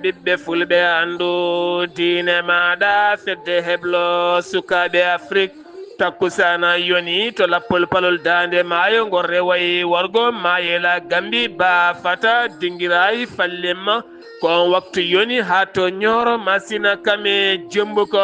ɓiɓɓe fulɓe andu diine maɗa fedde heblo sukaɓe Afrique takkusana yoni to lappol palol dande maayo ngol rewayi wargo mayela gambi ba fata dinguirayi fallemma ko on waktu yoni ha to ñoro masina kame jembu ko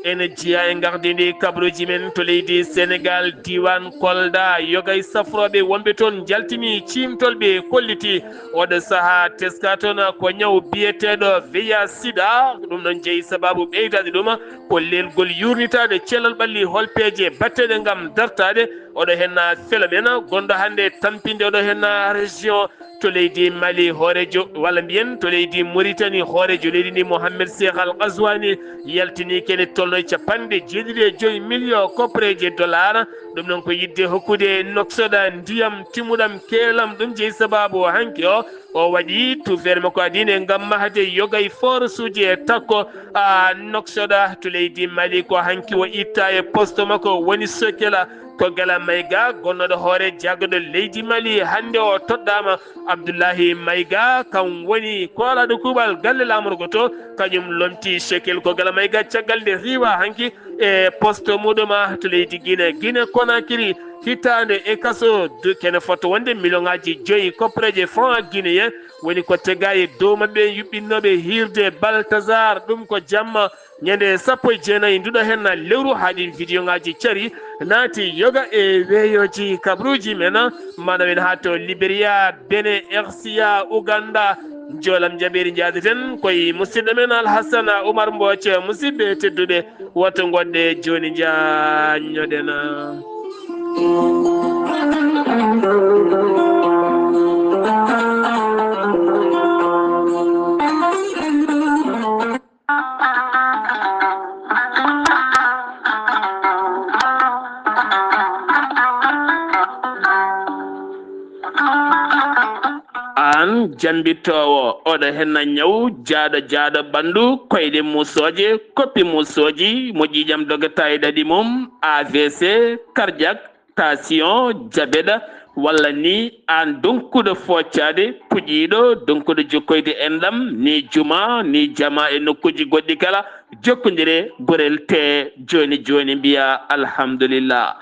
ene jiya e gardidi kabruji men to leydi Sénégal diwan Kolda yogay safroɓe wonɓe toon jaltini cimtolɓe kolliti oɗo saaha teska toon ko ñaw biyeteɗo veya sida ɗum ɗon jeeyi sababu ɓeydade ɗum ko lelgol yurnitade cellal ɓalli holpeje batteɗe gam dartade oɗo henna phénomène gonɗo hande tampinde oɗo henna région to leydi Mali hoorejo walla mbiyen to leydi Mauritanie hoorejo leydi ndi Mohamed Cheikh Al Ghazouani yaltini kene tolno $75 million koppareje dollar ɗum noon ko yidde hokkude noksoɗa ndiyam timmuɗam keelam ɗum jeeyi sababu hanki o waɗi tufere makko adine gam mahde yogay force uji e takko noksoɗa to leydi Mali ko hanki o itta e poste makko woni Sokela ko Gala Mayga gonnoɗo hoore jaggoɗo leydi Mali hande o toɗɗama Abdoulahi Mayga kam woni kolaɗo kuuɓal galle lamorgo to kañum lomti Sokel ko Gala Mayga caggal nde riwa hanki e poste muɗuma to leydi Guinée Conakry hitande e kaso kene foto wonde million ngaji 5 koppareje franc guinéen woni ko tega e dow mabɓe yuɓɓinnoɓe hirde Baltasar ɗum ko jamma ñande 19 nduɗo henna lewru haɗin vidéo ngaji cari naati yoga e weyoji kabruji men manamen ha to Libéria Benin RCA Ouganda jolam jaɓeri jaadeten koye musidɗo men Alhassane Oumar Mbodj musidɓe tedduɓe woto goɗɗe joni jañoɗen an jambittowo oɗo henna ñaw jaaɗo ɓandu koyɗe musoje koppi musoji moƴƴiƴam dogata e ɗaɗi mum AVC cardiaque tension diabète walla ni an donkuɗo foccade puƴiɗo donkuɗo jokkoyde enɗam ni juma ni jama e nokkuji goɗɗi kala jokkodire gorel te joni mbiya alhamdulillah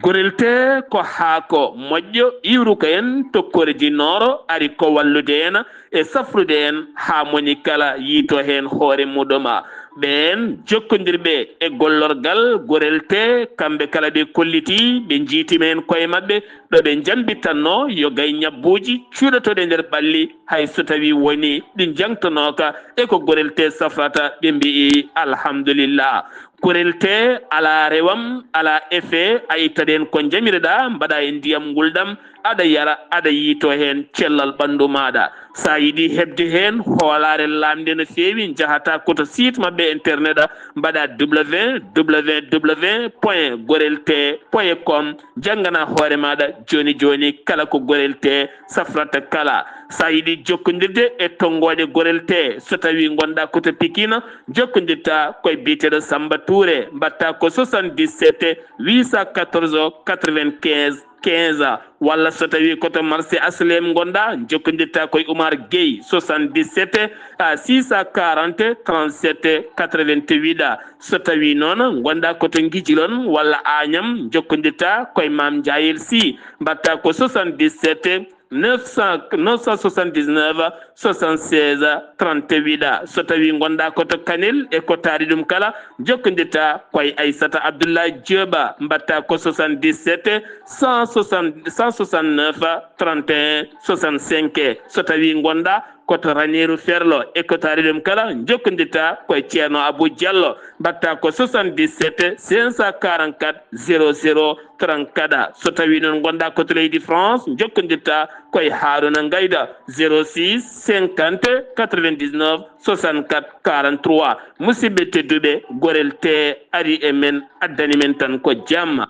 gorel te ko haako moƴƴo iwruka en tokkorji nooro ari ko wallude en e safrude en ha moni kala yiito hen hoore muɗuma ɓen jokkodirɓe e gollorgal gorel te kamɓe kala ɓe kolliti ɓe jiitimen koye mabɓe ɗo ɓe jambittanno yo gay ñabbuji cuuɗotoɗe nder ɓalli hay so tawi woni ɗi jangtonoka e ko gorel te safrata ɓe mbi'i alhamdulillah gorel te ala rewam ala effet a ittaɗen ko jamireɗa mbaɗa e ndiyam ngulɗam aɗa yara aɗa yiito hen cellal ɓandu maɗa sa yiiɗi hebde hen hoolare lamde no fewi jahata koto site mabɓe internet mbaɗa www.gorelte.com janggana hoore maɗa joni kala ko gorel te safrata kala sa yiiɗi jokkodirde e tongoje gorel te so tawi gonɗa koto Pikine jokkodirta koye biyeteɗo Samba Touré mbatta ko 77 814 95 15 walla so tawi koto marché Aslem gonɗa jokkodirta koye Oumar Gueye 77 640 37 88 so tawi noon gonɗa koto Guijilon walla Agnam jokkodirta koye Mame Ndiayel Sy mbatta ko 77 979 76 38 so tawi gonɗa koto Kanel e ko taari ɗum kala jokkodirta koye Aissata Abdoulaye Dioba mbatta ko 77 169 31 65 so tawi gonɗa koto Ranérou Ferlo e ko taari ɗum kala jokkodirta koye Ceerno Abou Diallo mbatta ko 77 544 00 34 so tawi noon gonɗa koto leydi France jokkodirta koye Harouna Ngayda 06 50 99 64 43 musidɓe tedduɓe gorel te ari e men addani men tan ko jamma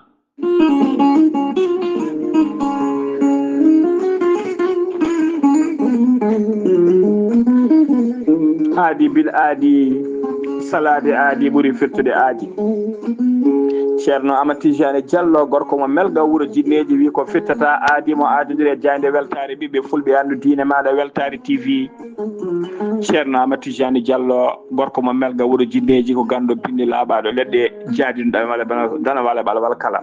aadi bil aadi salade aadi ɓuuri firtude aadi ceerno Amadou Tidiane Diallo gorko mo melga wuuro jinneji wi ko fittata aadi mo aadodiri e jayde weltare ɓiɓɓe fulɓe andu diine maɗa weltare TV ceerno Amadou Tidiane Diallo gorko mo melga wuro jinneji ko gando bindi laaɓaɗo leɗɗe jaadinoɗa walla dana walla walla kala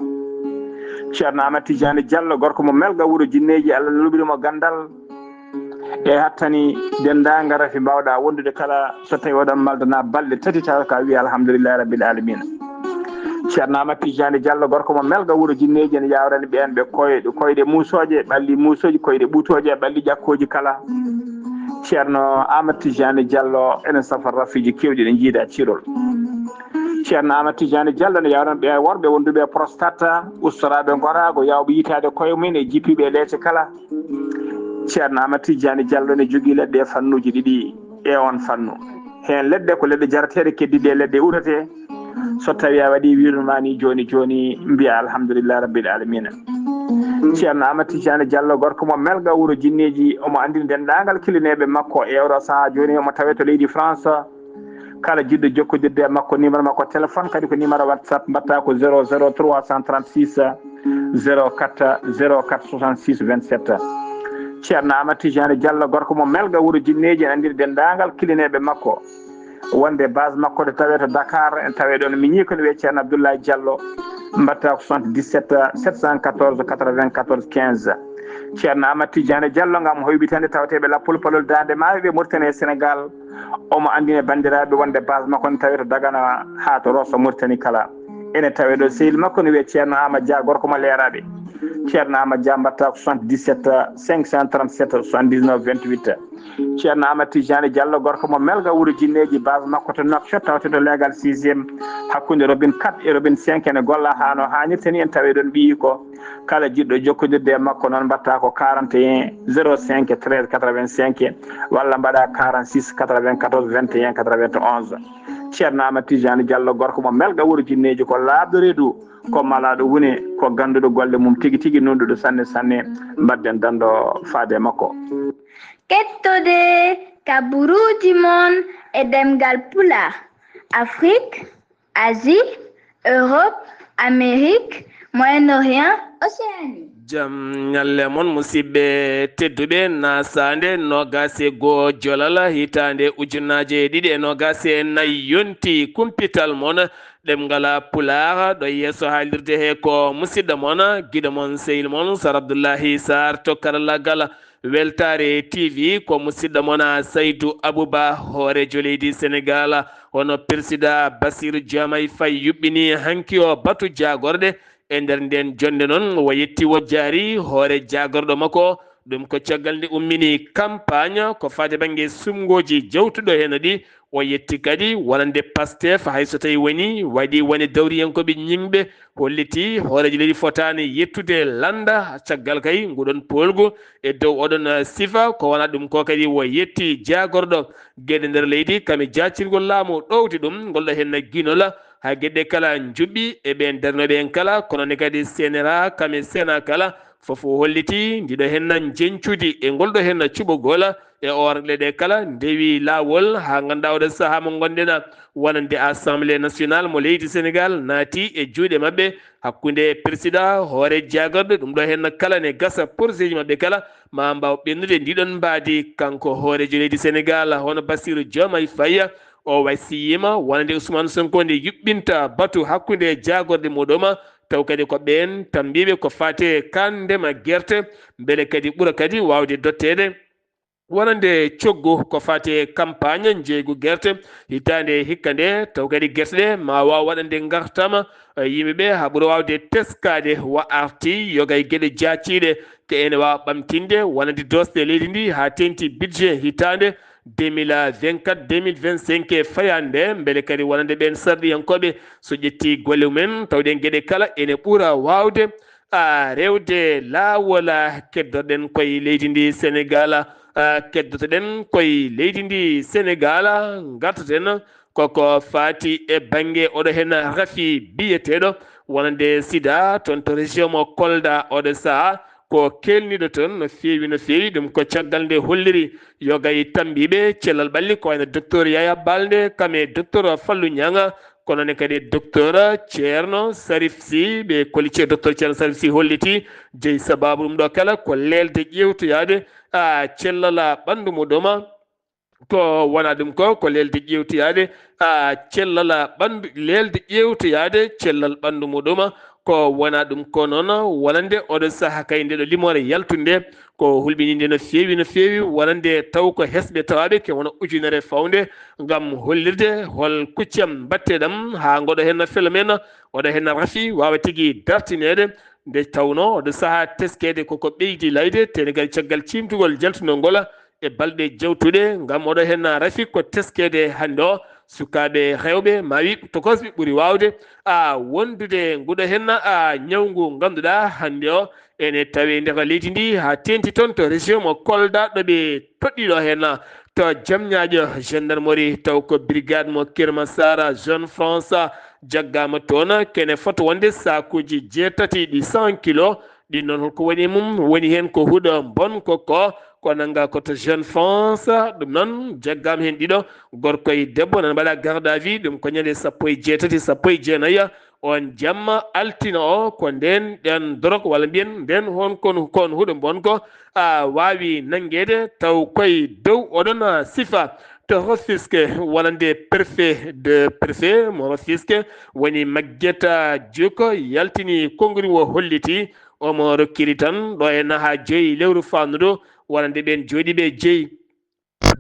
ceerno Amadou Tidiane Diallo gorko mo melga wuro jinneji Allah luɓirimo gandal e hattani dendagal rafi mbawɗa wondude kala so tawi oɗon maldana balɗe tati taw ka wiya alhamdulillahi rabbil alamina ceerno Amadou Tidiane Diallo gorko mo melga wuro jinneji ene yawrani ɓen ɓe koyɗe musoje ɓalli musoji koyɗe ɓuutoje ɓalli ƴakkoji kala ceerno Amadou Tidiane Diallo enen safar rafiji kewɗi ɗe jiida cirol ceerno Amadou Tidiane Diallo ne yawran ɓe worɓe wonduɓe prostate ustoraɓe gorago yawɓe yitade koye mumen e jippiɓe leete kala ceerno Amadou Tidiane Diallo ne jogui leɗɗe e fannuji ɗiɗi e on fannu hen leɗɗe ko leɗɗe jarateɗe keddiɗe leɗɗe urete so tawi a waɗi wirmani joni mbiya alhamdulillah rabbil alamina ceerno Amadou Tidiane Diallo gorko mo melga wuro jinneji omo andini dendagal kilineɓe makko e oɗo saaha joni omo tawe to leydi France kala jiɗɗo jokkodirde e makko numéro makko téléphone kadi ko numéro WhatsApp mbatta ko 00 336 04 04 66 27 ceerno Amadou Tidiane Diallo gorko mo melga wuro jinneji en andiri dendagal kilineɓe makko wonde base makko de tawe to Dakar en tawe ɗon miñi ko ne wiye ceerno Abdoulaye Diallo mbatta ko 77 714 94 15 ceerno Amadou Tidiane Diallo gam hoybitande tawateɓe lappol palol dande maayo ɓe Mauritanie e Sénégal omo andine bandiraɓe wonde base makko ne tawe to Dagana ha to Rosso Mauritanie kala ene tawe ɗo sehil makko ne wiye ceerno Amadou Dia gorko mo leeraɓe ceerno Amadou Dia mbatta ko 77 537 79 28 ceerno Amadou Tidiane Diallo gorko mo melga wuro jinneji base makko to Nouakchott tawte to légal 6e hakkude robine 4 e robine 5 ene golla hano hannirta ni en tawi ɗon ɓiyi ko kala jiɗɗo jokkodirde e makko noon mbatta ko 41 05 13 85 walla mbaɗa 46 94 21 91 ceerno Amadou Tidiane Diallo gorko mo melga wuro jinneji ko laaɓɗo reedu ko malaɗo woni ko ganduɗo golle mum tigui tigui nunduɗo sanne sanne mbadden dando faade makko kettode kaburuji mon e demgal pula Afrique Asie Europe Amérique Moyen-Orient Océanie jam ñalle mon musidɓe tedduɓe nasande nogase goo jolala hitande ujunnaje ɗiɗi e nogase nayyi yonti kumpital mon ɗemgala pulaar ɗo yeeso haalirde he ko musidɗo mon guiɗo mon sehil mon Sar Abdoullahi Sarr to karallagal weltare TV ko musidɗo mon Saydou Abouba hoorejo leydi Sénégal hono président Bassirou Diomaye Faye yuɓɓini hanki o batu jagorɗe e nder nden jonde noon o yetti wojjari hoore jagorɗo makko ɗum ko caggal nde ummini campagne ko fate banggue sumgoji jawtuɗo hen ɗi o yetti kadi wonande Pastef hayso tawi woni waɗi woni dawriyankoɓe ñingɓe holliti hooreji leydi fotani yettude landa caggal kay nguɗon polgu e dow oɗon sifa ko wona ɗum ko kadi o yetti jagorɗo gueɗe nder leydi kami jacirgol laamu ɗowti ɗum golɗo hen guinola ha gueɗe kala juɓɓi e ɓen darnoɓe en kala kono ne kadi sénéra kame séna kala fofo holliti ndiɗo henna jencude e ngolɗo henna cuɓogola e orleɗe kala ndewi lawol ha ganduɗa oɗo saaha mo gonɗena wonande assemblée nationale mo leydi Sénégal naati e juuɗe mabɓe hakkude président hoore jagorɗo ɗum ɗo henna kala ne gasa projet ji mabɓe kala ma mbaw ɓennude ndiɗon mbaadi kanko hoorejo leydi Sénégal hono Bassirou Diomaye Faye o wasiyima wonande Ousmane Sonko nde yuɓɓinta batu hakkude jagorɗe muɗuma taw kadi ko ɓen tambiɓe ko fate kan ndema guerte beele kadi ɓuura kadi wawde dottede wonande coggu ko fate campagne jeeygu guerte hitande hikka nde taw kadi guerte ɗe ma waw waɗande gartama yimɓeɓe ha ɓuura wawde teskade wa arti yogay gueɗe jacciɗe ko ene wawa ɓamtinde wonande dosɗe leydi ndi ha tengti budget hitande 2024 2025 fayande beele kadi wonande ɓen sarɗiyankoɓe so ƴetti golle mumen tawɗen gueɗe kala ene ɓuura wawde rewde lawol keddoɗen koye leydi ndi Sénégal keddotoɗen koye leydi ndi Sénégal gartaten koko fati e banggue oɗo hen raafi biyeteɗo wonande sida toon to région mo Kolda oɗo saaha ko kelniɗo toon no fewi ɗum ko caggal nde holliri yogay tambiɓe cellal ɓalli ko wayno docteur Yaya Balde kame docteur Fallou Nianga kono ne kadi docteur Ceerno Sarif Sy ɓe kollice docteur Ceerno Sarif Sy holliti jeeyi sababu ɗum ɗo kala ko lelde ƴewtoyade cellal ɓandu muɗuma ko wona ɗum ko lelde ƴewtoyade cellal ɓandu lelde ƴewtoyade cellal ɓandu muɗum ko wona ɗum ko noon wonande oɗo saaha kay nde ɗo limore yaltude ko hulɓininde no fewi wonande taw ko hesɓe tawaɓe ke wona ujunere fawde gam hollirde hol kuccam batteɗam ha goɗo hen fela men oɗo hen rafi wawa tigui dartinede nde tawno oɗo saaha teskede koko ɓeydi layde tene kadi caggal cimtugol jaltunol ngol e balɗe jawtuɗe gam oɗo hen rafi ko teskede hande o sukaɓe rewɓe ma wi tokosɓe ɓuuri wawde wondude nguɗo hen ñawgu ganduɗa hande o ene tawi nder leydi ndi ha tenti toon to région mo Kolda ɗoɓe toɗɗiɗo hen to jamñaƴo gendarmerie taw ko brigade mo Kermassar Jeune France jaggama toon kene foto wonde sakuji 8 ɗi 100 kilo ɗin noon holko woni mum woni hen ko huuɗo bonko ko nanga koto Jeune France ɗum noon jaggama hen ɗiɗo gorko e debbo nana mbaɗa garde à vue ɗum ko ñande 18 19 on jamma altino o ko nden ɗen dorog walla mbiyen nden kon huuɗo bonko wawi nanguede taw koye dow oɗon sifa to Rufisque wonande préfet mo Rufisque woni Maguette Diouk yaltini konnguri o holliti omo rokkiri tan ɗo e ha 5 lewru fannuɗo wonande ɓen jooɗiɓe 5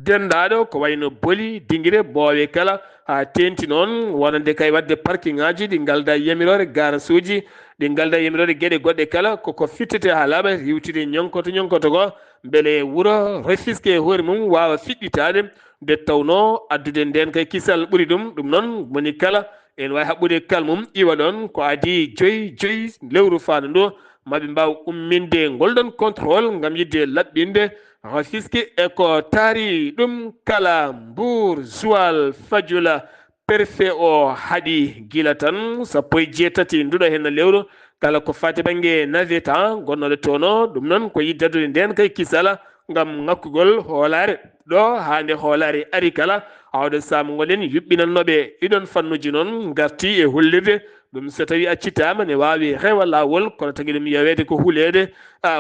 dendaɗo ko wayno Boli Dinguire Bowe kala ha tenti noon wonande kay wadde parking ngaji ɗi galda yamirore garage ɗi galda yamirore gueɗe goɗɗe kala koko fittete ha laaɓa riwtide ñonkoto ko beele wuuro Rufisque hoore mum wawa fiɗɗitade nde tawno addude nden kay kisal ɓuuri ɗum noon moni kala en wawi haɓɓude kalmum iwa ɗon ko adi 5 lewru fandu ndu maɓe mbaw umminde ngolɗon contrôle gam yidde laɓɓinde Rufisque e ko taari ɗum kala Mbour Joal Fadioula préfet o haaɗi gila tan 18 nduɗo hen lewru kala ko fati banggue navette gonnoɗo tono ɗum noon ko yiddadude nden kay kisala gam ngakkugol hoolare ɗo hande hoolare ari kala awde saama goɗen yuɓɓinannoɓe ɗiɗon fannuji noon garti e hollirde ɗum so tawi accitama ne wawi rewa lawol kono tagui ɗum yewede ko huulede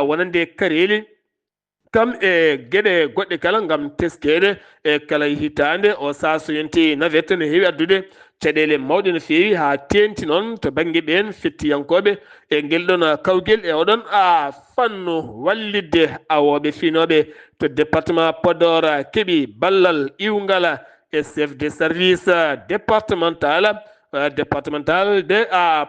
wonande kareli kam e gueɗe goɗɗe kala gam teskede e kala hitande o saa so yonti navette ne heewi addude caɗele mawɗe no fewi ha tenti noon to banggue ɓen fettiyankoɓe e guel ɗon kawguel e oɗon fannu wallidde awoɓe finoɓe to département Podor keeɓi ballal iwgal e chef de service départemental de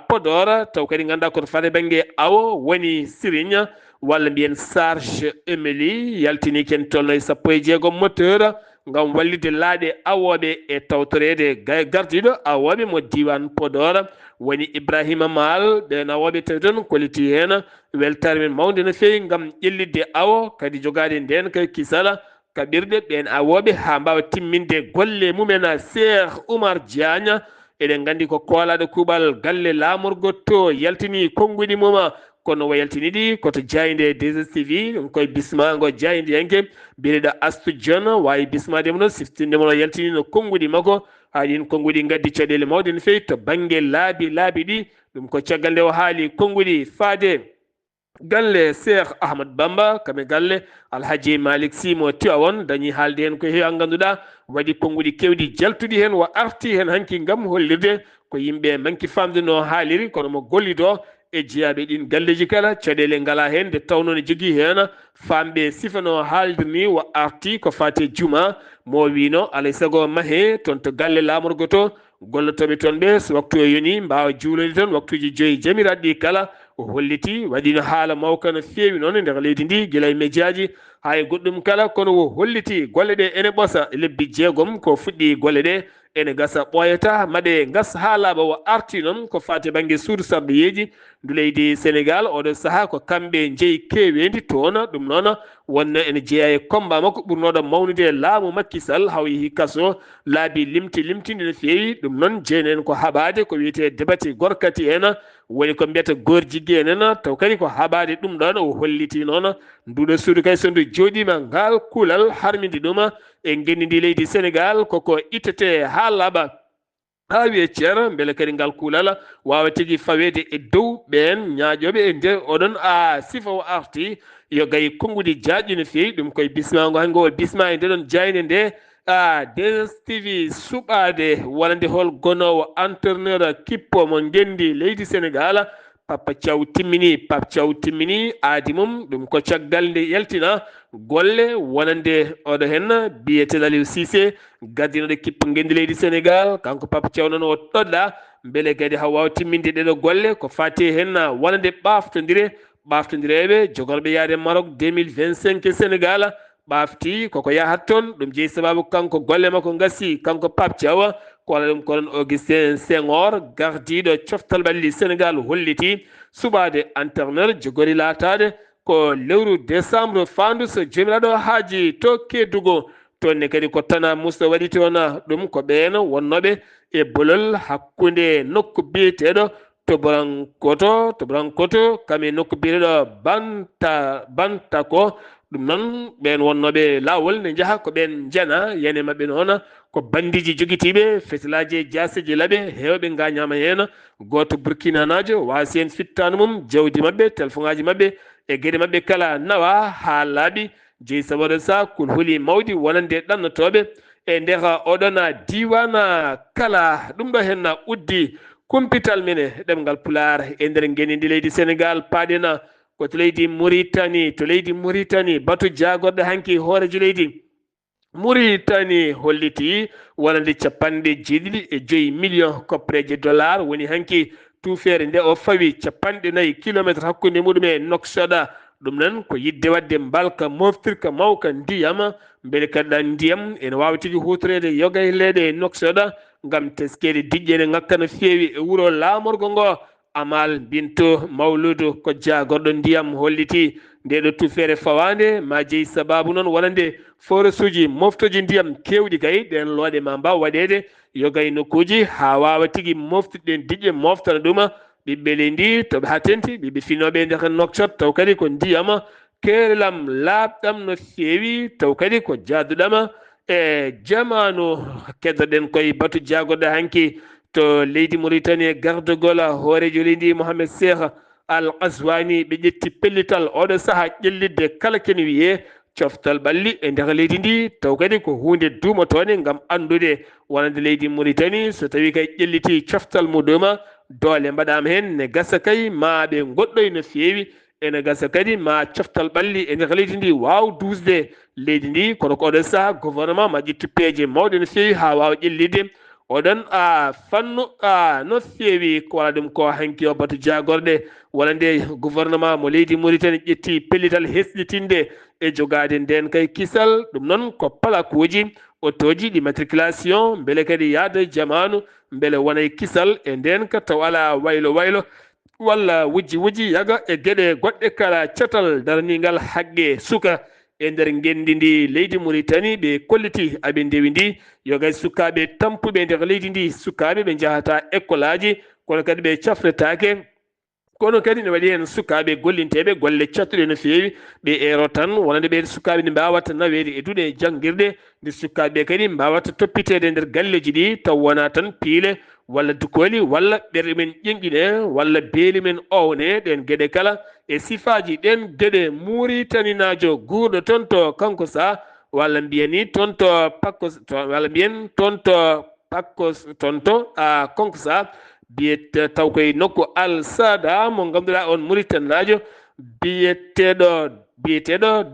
Podor taw kadi ganduɗa koto fate banggue awo woni Sirigne walla mbiyen charge Émilie yaltini ken tolno e 16 moteur gam wallide laaɗe awoɓe e tawtorede gardiɗo awoɓe mo diwan Podor woni Ibrahima Mal ɓen awoɓe tawi toon koliti hen weltare men mawde no fewi gam ƴellidde awo kadi jogade nden kay kisala kaɓirɗe ɓen awoɓe ha mbawa timminde golle mumen Cheikh Oumar Diagne eɗen gandi ko koolaɗo kuuɓal galle lamorgo to yaltini konnguɗi mum kono o yaltiniɗi koto jayde DSTV ɗum koye bismago jayde yanke biyeɗo Astou Dione wawi bismademo noon siftindemo no yaltini no konnguɗi makko ha ɗin konnguɗi gaddi caɗele mawde no fewi to banggue laabi ɗi ɗum ko caggal nde o haali konnguɗi faade galle Cheikh Ahmad Bamba kame galle Alhaji Malick Sy mo Tivaouane dañi haalde hen ko heewi ganduɗa waɗi konnguɗi kewɗi jaltuɗi hen o arti hen hanki gam hollirde ko yimɓe manki famde no haaliri kono mo gollido e jeeyaɓe ɗin galleji kala caɗele ngala hen nde tawno ne jogui hen famɓe sifano haaldirni o arti ko fate juma mo wino alay saago maahe toon to galle lamorgo to gollotoɓe toon ɓe so waktu o yoni mbawa juulode toon waktuji 5 jamiraɗi ɗi kala o holliti waɗino haala mawka no fewi noon e nder leydi ndi guila e médiaji ha e goɗɗum kala kono o holliti golle ɗe ene ɓoosa lebbi 6 ko fuɗɗi golle ɗe ene gasa ɓooyata maɗe gas ha laaɓa o arti noon ko fate banggue suudu sarɗoyeji ndu leydi Sénégal oɗo saaha ko kamɓe jeeyi kewendi toon ɗum noon wonno ene jeeya e combat makko ɓurnoɗo mawnude laamu Macky Sall haw yeehi kaso laabi limtinde no fewi ɗum noon jeynen ko haɓade ko wiyete debati gorkati en woni ko mbiyata gorjigui enen taw kadi ko haɓade ɗum ɗon o holliti noon nduɗo suudu kay so ndu joɗima ngal kuulal harmide ɗum e gendidi leydi Sénégal koko ittete ha laaɓa ha wiye ceer beele kadi ngal kuulal wawa tigui fawede e dow ɓen ñaaƴoɓe e nder oɗon sifa o arti yo gayi konnguɗi jaaƴƴi no fewi ɗum koye bismago hango bisma e ndeɗon jayde nde DSTV suɓade wonande hol gonowo entraîneur kippo mo gendi leydi Sénégal Papa Thiaw timmini aadi mum ɗum ko caggal nde yaltina golle wonande oɗo hen biyeteɗo Aliou Cissé gardinoɗo kippo gendi leydi Sénégal kanko Papa Thiaw noon o ɗoɗɗa beele kadi ha wawa timminde ɗeɗo golle ko fati hen wonande ɓaftodireɓe jogorɓe yaade Maroc 2025 Sénégal ɓafti koko yahat toon ɗum jeeyi sababu kanko golle makko gassi kanko Pape Thiaw ko wala ɗum konon Augustin Senghor gardiɗo coftal ɓalli Sénégal holliti suɓade entraîneur jogori latade ko lewru décembre fandu so jomiraɗo haaji to Kédougou toonne kadi ko Tana Moussa waɗi toon ɗum ko ɓen wonnoɓe e bolol hakkude nokku biyeteɗo Toborankoto kame nokku biyeteɗo Bantako ɗum noon ɓen wonnoɓe lawol ne jaaha ko ɓen jana yene mabɓe noon ko bandiji joguitiɓe fetilaji jaseji laaɓe hewɓe gañama hen goto burkinanajo wasi hen fittanu mum jawdi mabɓe téléphone ngaji mabɓe e gueɗe mabɓe kala nawa ha laaɓi jeeyi sababu sa kun huuli mawdi wonande ɗannotoɓe e nder oɗon diwan kala ɗum ɗo hen uddi kumpital mene ɗemgal Pular e nder guenidi leydi Sénégal paɗena ko to leydi Mauritanie batu jagorɗo hanki hoorejo leydi Mauritanie holliti wonande 75 million koppreje dollar woni hanki tufere nde o fawi 4 kilométre hakkude muɗum e Nouakchott ɗum noon ko yidde wadde mbalka moftirka mawka ndiyam beele kadi ndiyam ene wawi tigui hutorede yogaylede e Nouakchott gam teskede diƴƴe ngakka no fewi e wuuro lamorgo ngo Amal Bintou Mawludu ko jagorɗo ndiyam holliti ndeɗo tufere fawande ma jeeyi sababu noon wonande forage uji moftoji ndiyam kewɗi kay ɗen looɗe ma mbaw waɗede yogay nokkuji ha wawa tigui moftiɗen diƴƴe moftana ɗum ɓiɓɓe leydi toɓe ha tenti ɓiɓɓe finoɓe nder Nouakchott taw kadi ko ndiyam kerelam laaɓɗam no fewi taw kadi ko jaaduɗam e jamanu keddoɗen koye batu jagorɗo hanki to leydi Mauritanie gardugol hoorejo leydi Mohamed Cheikh Al Qazwani ɓe ƴetti pellital oɗo saaha ƴellidde kala ken wiye coftal ɓalli e nder leydi ndi taw kadi ko hunde duumotone gam andude wonande leydi Mauritanie so tawi kay ƴelliti coftal muɗum doole mbaɗama hen ne gasa kay ma ɓe goɗɗoy no fewi ene gasa kadi ma coftal ɓalli e nder leydi ndi waw dusde leydi ndi kono ko oɗon saaha gouvernement ma ƴetti peeje mawɗe no fewi ha wawa ƴellide oɗon fannu no fewi ko wala ɗum ko hanki o batu jagorɗe wonande gouvernement mo leydi Mauritanie ƴetti pellital hesɗitinde e jogade nden kay kisal ɗum noon ko plakuji autoji ɗi matriculation beele kadi yaada jamanu beele wonay kisal e nden ka taw ala waylo walla wujji yaga e gueɗe goɗɗe kala catal daranigal haqqe suka e nder gendi ndi leydi Mauritanie ɓe kolliti aɓe ndewi ndi yogay sukaɓe tampuɓe nder leydi ndi sukaɓe ɓe jahata école aji kono kadi ɓe cafretake kono kadi ne waɗi hen sukaɓe gollinteɓe golle cattuɗe no fewi ɓe ero tan wonande ɓe sukaɓe ne mbawata nawede e duuɗe jangguirde nde sukaɓe kadi mbawata toppitede nder galleji ɗi taw wona tan piile walla dukoli walla ɓerɗe men ƴenƴine walla beeli men owne ɗen gueɗe kala e sifaji ɗen gueɗe Mauritanianajo guurɗo toon to kanko sa walla mbiyani toon to Pakkos walla mbiyen toon to Pakkos toon to konko sa biyete taw koye nokku Al Sada mo ganduɗa on Mauritanianajo biyeteɗo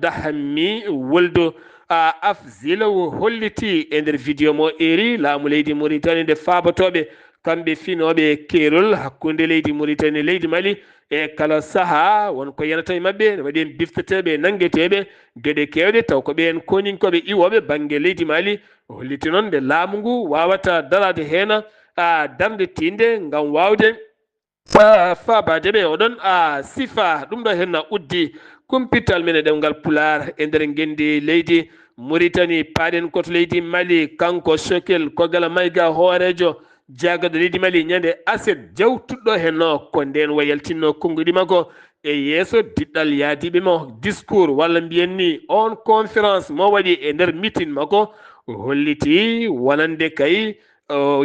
Dahami Woldo Afzil holliti e nder vidéo mo eri laamu leydi Mauritanie nde faabatoɓe kamɓe finoɓe keerol hakkude leydi Mauritanie leydi Mali e kala saaha wonko yanata e mabɓe ne waɗi hen bifteteɓe nangueteɓe gueɗe kewɗe taw ko ɓen koninkoɓe iwoɓe banggue leydi Mali holliti noon nde laamu ngu wawata darade hen darde tinde gam wawde faabadeɓe oɗon sifa ɗum ɗo hen uddi kumpital men e ɗemgal Pular e nder gendi leydi Mauritanie paɗen koto leydi Mali kanko Chokel Kogala Mayga hoorejo jagado leydi Mali ñande aset jawtuɗɗo henno ko nden wayaltinno konngudi makko e yeeso diɗɗal yaadiɓe mo discours walla mbiyenni on conférence mo waɗi e nder meeting makko holliti wonande kay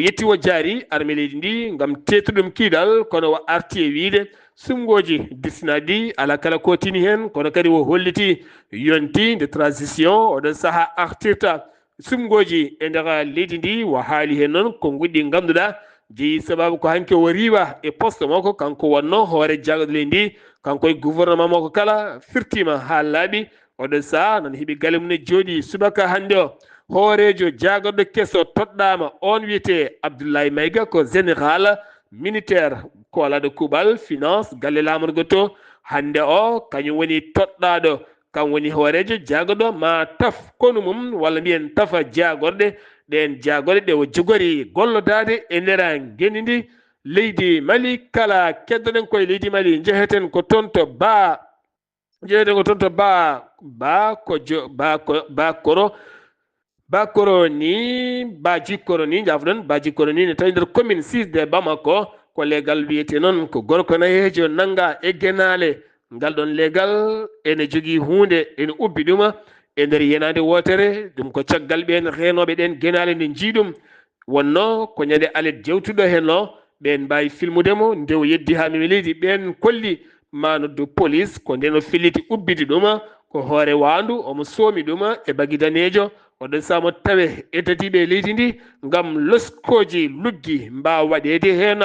yetti o jaari armée leydi ndi gam tettuɗum kiiɗal kono o arti e wiide sungoji disnaɗi ala kala ko tini hen kono kadi o holliti yonti de transition oɗon saaha artirta sumgoji e nder leydi ndi wo haali hen noon ko goɗɗi ganduɗa jeeyi sababu ko hanke o riwa e poste makko kanko wonno hoore jagode leydi ndi kanko e gouvernement makko kala firtima ha laaɓi oɗon saha nan heeɓi galle mum ne jooɗi subaka hannde o hoorejo jagorɗo kesso toɗɗama on wiyete Abdoulaye Maïga ko général militaire ko walaɗo kuuɓal finance galle lamorgo to hande o kañum woni toɗɗaɗo kam woni hoorejo jagorɗo ma taf konu mum walla mbiyen tafa jagorɗe ɗen jagorɗe ɗe o jogori gollodade e nder guendi ndi leydi Mali kala keddoɗen koye leydi Mali jeheten ko toon to ba jeheten ko toon to Bakoro ni Badjikoro ni jafɗon Badjikoro ni ne tawi nder commune 6 de Bamako ko legal wiyete noon ko gorko nayejo nanga e genale ngal ɗon legal ene jogii hunde ene ubbi ɗuma e nder yenade wotere ɗum ko caggal ɓen renoɓe ɗen genale nde jiiɗum wonno ko ñande alet jewtuɗo hen o ɓen mbawi filmudemo nde o yeddi ha mimi leydi ɓen kolli ma noddu police ko nden o filliti ubbide ɗuma ko hoore wandu omo soomi ɗuma e bagui danejo oɗon samo tawe e dadiɓe leydi ndi ngam loskoji luggi mbawa waɗede hen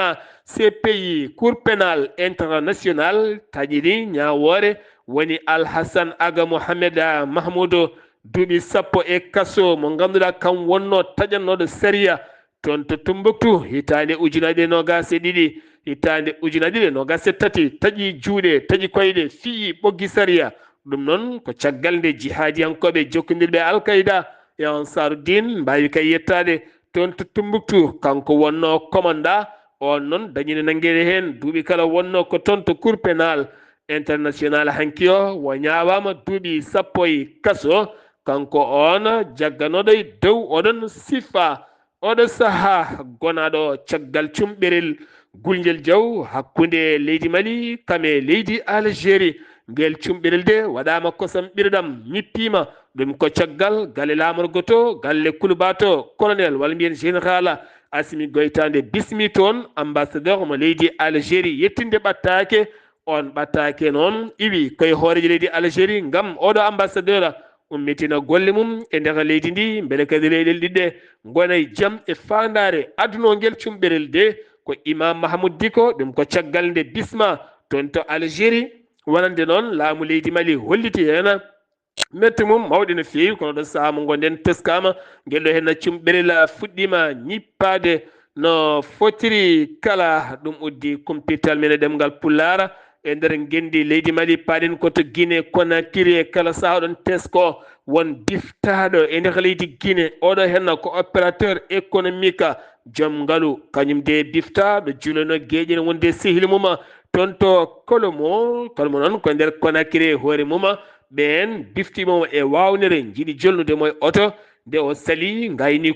CPI cour pénal international taƴini ñawore woni Alhassane Aga Mohamed Mahmoudou duuɓi sappo e kaso mo ganduɗa kam wonno taƴannoɗo sériya toon to Tombouctou hitande ujunere nogas e ɗiɗi hitande ujunere nogas e tati taƴi juuɗe taƴi koyɗe fii ɓoggi sériya ɗum noon ko caggal nde jihadiyankoɓe jokkodirɓe Al-Qaïda e Ansarudine mbawi kay yettade toon to Tombouctou kanko wonno commanda on noon dañine nanguede hen duuɓi kala wonno ko toon to cour pénal international hanki o wo ñawama duuɓi sappo e kaso kanko on jagganoɗo e dow oɗon sifa oɗo saaha gonaɗo caggal cumɓerel gulguel diaw hakkude leydi Mali kame leydi Algérie ngel cumɓerel de waɗama kosam ɓirɗam ñippima ɗum ko caggal galle lamorgo to galle Kouliba to colonel walla mbiyen général Assimi Goïta nde bismi toon ambassadeur mo leydi Algérie yettinde ɓattake on ɓattake noon iwi koye hooreji leydi Algérie ngam oɗo ambassadeur ummitina golle mum e nder leydi ndi beele kadi leyɗel ɗiɗɗe gona e jaam e fandare adunogel cumɓerel de ko Imam Mahamoud Dicko ɗum ko caggal nde bisma toon to Algérie wonande noon laamu leydi Mali holliti hen metti mum mawɗi no feewi kono ɗo saaha mo gonɗen teskama guel ɗo henna cumɓerel fuɗɗima ñippade no fotiri kala ɗum uddi kumpital men e ɗemgal pullara e nder gendi leydi Mali paɗen koto Guinée Conakry e kala saaha ɗon tesko won biftaɗo e nder leydi Guinée oɗo henna ko opérateur économique joom ngaalu kañum de biftaɗo juulano gueƴe ne wonde sehil mum toon to Kolomo noon ko nder Conakry hoore mum ɓen biftimomo e wawnere jiiɗi jolnude mo e oto nde o sali gayni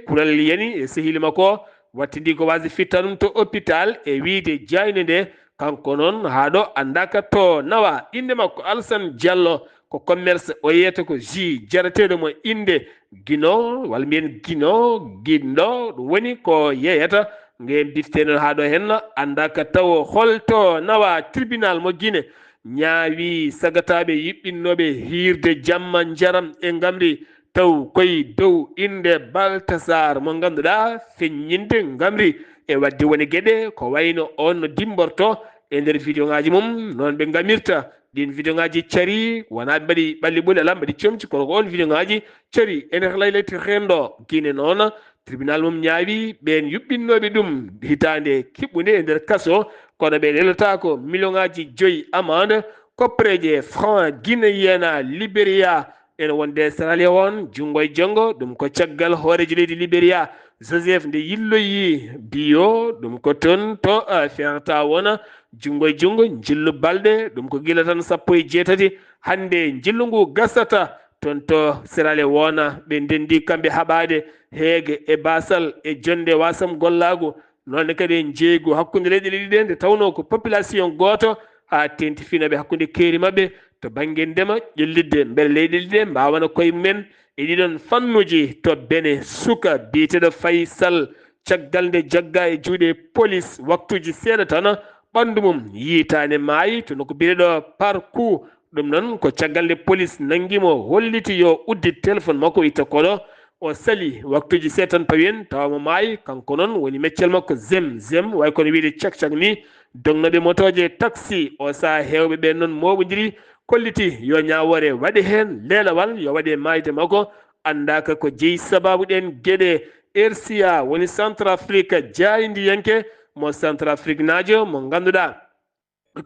kural yani e sehil makko wattidi ko wasi fitta ɗum to hôpital e wiide jayno nde kanko noon haɗo andaka to nawa inde makko Alassane Diallo ko commerce o yeyata ko ji jarateɗo mo inde Guino walla mbiyen Guinɗo ɗum woni ko yeyata ngen bifteno haɗo henna andaka taw holto nawa tribunal mo Guinée ñaawi sagataɓe yiɓɓinnoɓe hirde jamma jaram e ngamri taw koye dow inde Baltasar mo ganduɗa feññinde ngamri e wadde woni gueɗe ko wayno on no dimborto e nder vidéo ngaji mum noon ɓe gamirta ɗin vidéo ngaji caari wona ɓe mbaɗi ɓalli ɓoli ala mbaɗi comci kono ko on vidéo ngaji caari ene laylati rendo Guinée noon tribunal mum ñaawi ɓen yuɓɓinnoɓe ɗum hitande kiɓɓude e nder kaso kono ɓe lelotako million ngaji 5 amende koppreje franc guinéen Libéria ene wonde Sierra Leone junggo e janggo ɗum ko caggal hooreji leydi Libéria Joseph nde yilloyi biyo ɗum ko toon to ferta wona junggo e junggo jillu balɗe ɗum ko gila tan 18 hande jillu ngu gasata toon to Sierra Leone ɓe ndendi kamɓe haɓade heege e basal e jonde wasam gollago noonne kadi en jeeygu hakkude leyɗele ɗiɗi nde tawno ko population goto ha tenti finaɓe hakkude keeri mabɓe to banggue ndema ƴellidde beele leyɗele ɗiɗe mbawana koye mumen e ɗiɗon fannuji to Bene suka biyeteɗo Faysal caggal nde jagga e juuɗe police waktuji seeɗa tan ɓandu mum yiitane maayi to noko biyeɗo parcours ɗum noon ko caggal nde police nanguimo holliti yo uddi téléphone makko itta koɗo o sali waktuji setan pawen tawamo maayi kanko noon woni meccel makko zem way kono wiide cak ni dognoɓe motoje taxi o saha hewɓe ɓe noon moɓodiri kolliti yo ñawore waɗe hen lelawal yo waɗe mayde makko andaka ko jeeyi sababu ɗen gueɗe RCA woni Centrafrique jaydiyanke mo Centrafrique najo mo ganduɗa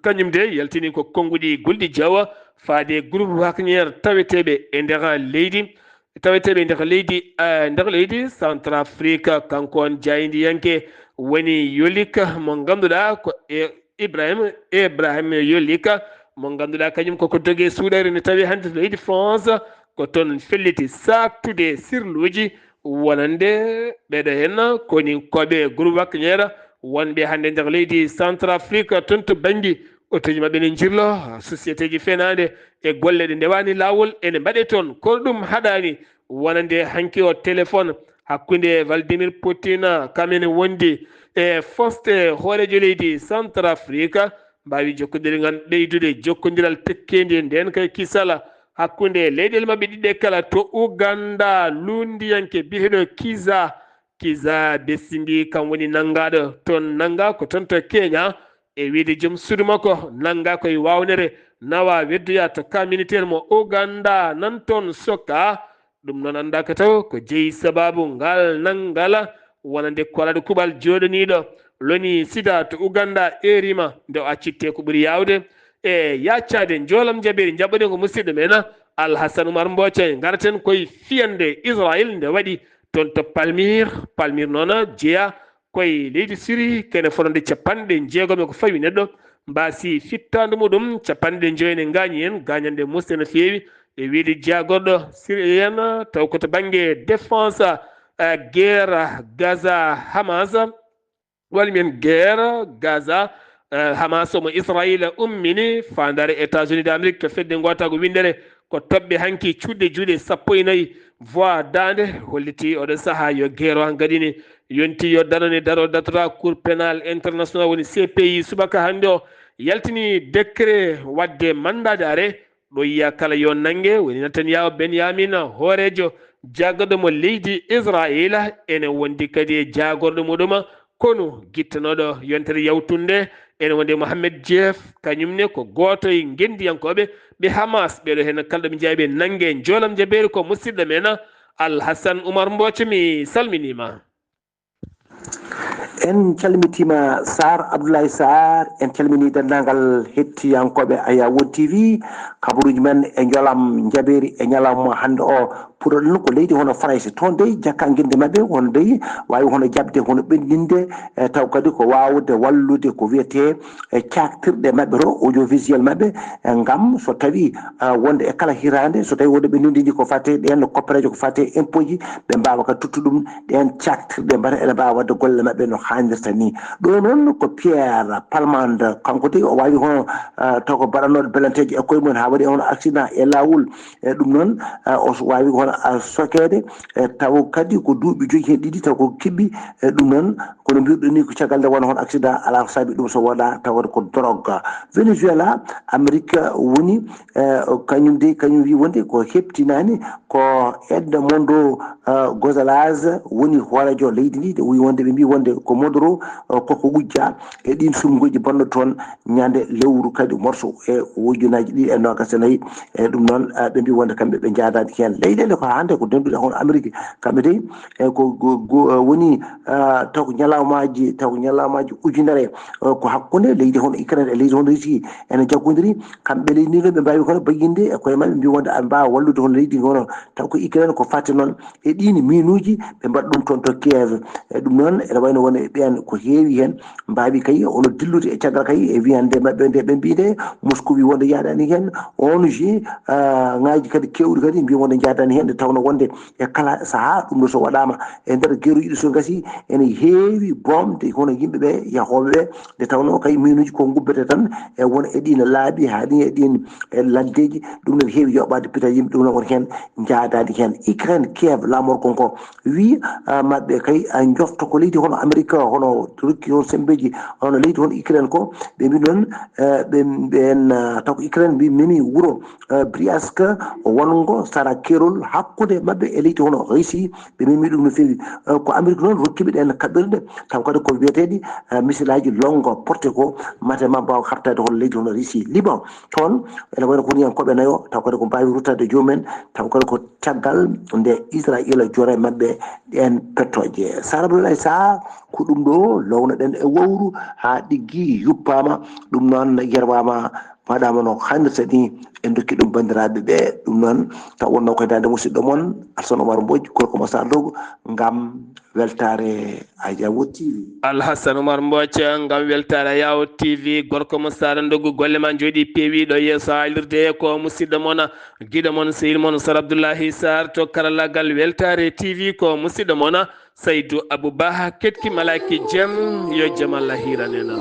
kañum de yaltini ko konguɗi gulɗi jawa faade groupe wakniére taweteɓe e nder leydi Centrafrique kanko on jaydiyanke woni Yolika mo ganduɗa ko Ibrahim Yolika mo ganduɗa kañum koko dogue suuɗere ne tawi hande leydi France ko toon felliti saktude sirluji wonande ɓeɗo henna koni koɓe groupe wakniére wonɓe hande nder leydi Centrafrique toon to banggue otoji mabɓe ne jirlo société ji fenade e golle ɗe ndewani lawol ene mbaɗe toon kono ɗum haɗani wonande hanki o téléphone hakkude Vladimir Poutine kamene wondi e foste hoorejo leydi Centrafrique mbawi jokkodirgal ɓeydude jokkodiral tekkedi nden kay kisala hakkude leyɗele mabɓe ɗiɗɗe kala to Uganda lundiyanke biyeɗo Kiza Besindi kam woni nangaɗo toon nanga ko toon to Kenya e wiide joom suudu makko nanga koye wawnere nawa weddoya to camp militaire mo Uganda nan toon sokka ɗum noon andaka taw ko jeeyi sababu ngal nangala wonande kolaɗo kuɓal joɗaniɗo loni sida to Uganda erima nde o accitte ko ɓuuri yawde e yaccade joolam jaɓiri jaɓɓoɗen ko musidɗo men Alhassane Oumar Mbotia garaten koye fiyande Israël nde waɗi toon to Palmyre noon jeeya koye leydi Syrie kene fonde capanɗe jeegom ko fawi neɗɗo mbasi fittande muɗum capanɗe joyyi en gañi hen gañande muste no fewi e wiide jagorɗo syrien taw koto banggue défense guerre Gaza Hamas walmen guerre Gaza Hamas omo Israël ummini fandare États-Unis d'Amérique to fedde gotago windere ko toɓɓe hanki cuɗɗe juuɗe 14 voix dande holliti oɗo saaha yo guerre han gaɗini yonti yo danone daro dattora cour pénal international woni CPI subaka hande o yaltini décret wadde mandat d'arrêt ɗo yiya kala yo nangue woni Netanyahu Benyamin hoorejo jagorɗo mo leydi Israël ene wondi kadi e jagorɗo muɗum kono guittanoɗo yontere yawtunde ene wonde Mohamed Dieff kañumne ko goto e gendiyankoɓe ɓe Hamas ɓeɗo hen kalɗo ɓe jeeyaɓe nangue joolam jaɓeri ko musidɗo men Alhassane Oumar Mbotia mi salminima. en calmitima Sar Abdoulaye Sarr en calmini dendagal hettiyankoɓe Ayawood TV kabaruji men e joolam jaɓeri e ñalawma hande o pour ɗum ko leydi hono France toon dey jakkanguinde mabɓe hono dey wawi hono jabde hono ɓendinde taw kadi ko wawde wallude ko wiyete caktirɗe mabɓe to audiovisuel mabɓe gam so tawi wonde e kala hirande so tawi wonde ɓendindiji ko fate ɗen coppereje ko fate impôt ji ɓe mbawa ka tuttu ɗum ɗen caktirɗe mbata ene mbawa wadde golle mabɓe no hannirta ni ɗo noon ko Pierre Palmande kanko de o wawi hono taw ko mbaɗanoɗo belanteji e koye mumen ha waɗi hono accident e lawol e ɗum noon o wawi hono sokede taw kadi ko duuɓi joyi hen ɗiɗi taw ko kibbi ɗum noon kono mbiruɗo ni ko caggal nde wona hono accident ala ko saabi ɗum so waɗa tawata ko drogue. Venezuela Amérique woni kañum wi wonde ko heptinani ko Edmundo Gonzalez woni hoorejo leydi ndi wi wonde ɓe mbi wonde ko Maduro koko wujja e ɗin sumgoji bonno toon ñande lewru kadi morso e ujunaji ɗi e nogas e nayyi e ɗum noon ɓe mbi wonde kamɓe ɓe jaadani hen leyɗele ko hande ko denduɗe hono Amérique kamɓe de ko woni taw ko ñalawmaji ujunere ko hakkude leydi hono Ukraine e leydi hono Russie ene jaggodiri kamɓe leydi ndi ɓe mbawi hono bayyinde e koye mabɓe mbi wonde aɓe mbawa wallude hono leydi hono taw ko Ukraine ko fate noon e ɗini minuji ɓe mbaɗa ɗum toon to Kiev e ɗum noon ene wayno woni ɓen ko heewi hen mbawi kay ono dillude e caggal kay e wiyande mabɓe nde ɓe mbide Moscou wi wonde yaɗani hen ONG ngaji kadi kewɗi kadi mbi wonde jadani hen nde tawno wonde e kala saaha ɗum ɗo so waɗama e nder gueruji ɗi so gasi ene heewi heewi bomde hono yimɓe ɓe yahoɓe ɓe nde tawno kay minuji ko gubbete tan e won e ɗin laabi haani e ɗin laddeji ɗum nen heewi yoɓade pita yimɓe ɗum non won hen jaadadi hen Ukraine Kiev lamor konko wi maɓɓe kay jofto ko leydi hono Amérique hono rokki on sembeji hono leydi hono Ukraine ko ɓe mbi noon ɓen taw ko Ukraine mbi memi wuuro Briansk wongo sara kerol hakkude maɓɓe e leydi hono Russie ɓe memi ɗum no feewi ko Amérique noon rokkiɓe ɗen kaɓɓirɗe taw kadi ko wiyeteɗi missilaji longo porté ko matema mbawa hartade hono leydi hono Russie Liban toon ene wayno ko niyankoɓe nayo taw kadi ko mbawi ruttade jomumen taw kadi ko caggal nde Israël jore maɓɓe ɗen pettoje Sarabulay Sa ko ɗum ɗo lownoɗen e wowru ha ɗiggi yuppama ɗum noon yerwama waɗama no hannirta ni en dokki ɗum bandiraɓe ɓe ɗum noon taw wonno koye dande musidɗo moon Alassane Oumar Mbodji gorko mo Sar Dogo ngam weltare Ayawo TV Alhassane Oumar Mbodji ngam weltare Ayawo TV gorko mo Sar Dogo golle ma jooɗi peewiɗo yeeso haalirde ko musidɗo moon guiɗo moon sehil moon Sar Abdoulahi Sarr to karallagal weltare TV ko musidɗo moon Saydou Abouba ketki malaki jaam yo jaam Allah hiranena